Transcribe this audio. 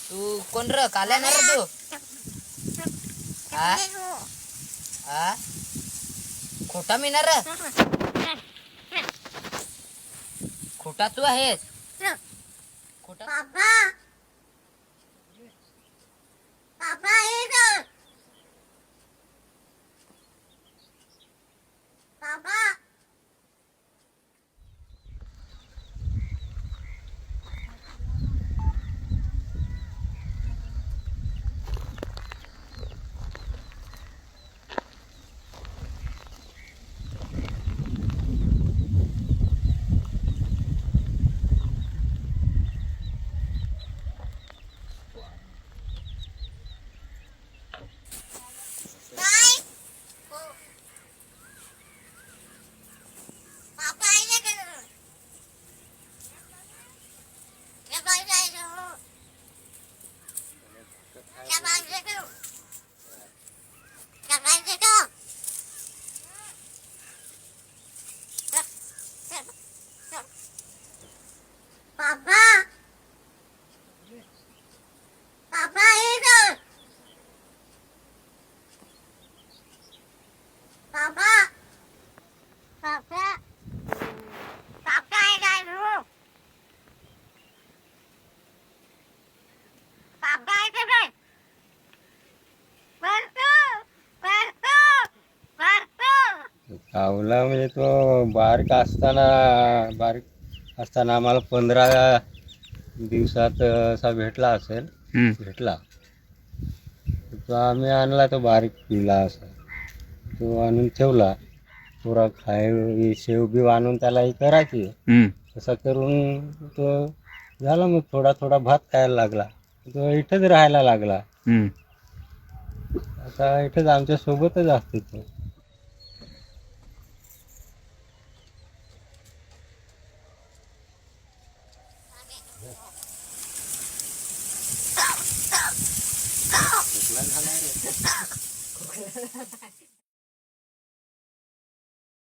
तू कोण र काल्या ना रे तू हा हा खोटा मी ना रे खोटा तू आहेस खोटा पापा पापा इधर पापा काय पापा इधर क्या बात है हो क्या बात है तो क्या बात है तो पापा पापा इधर पापा पापा पापा इधर हो पापा इधर बरतो बरतो बरतो गावला म्हणजे तो बारीक असताना आम्हाला 15 दिवसात असा भेटला असेल. भेटला तो आम्ही आणला, तो बारीक पिला असा तो आणून ठेवला. पुरा शेव बीव आणून त्याला हे करायची. तसं करून तो झाला. मग थोडा थोडा भात खायला लागला. तो इथंच राहायला लागला. आता इथंच आमच्या सोबतच असतो तो. खोकला झाला रे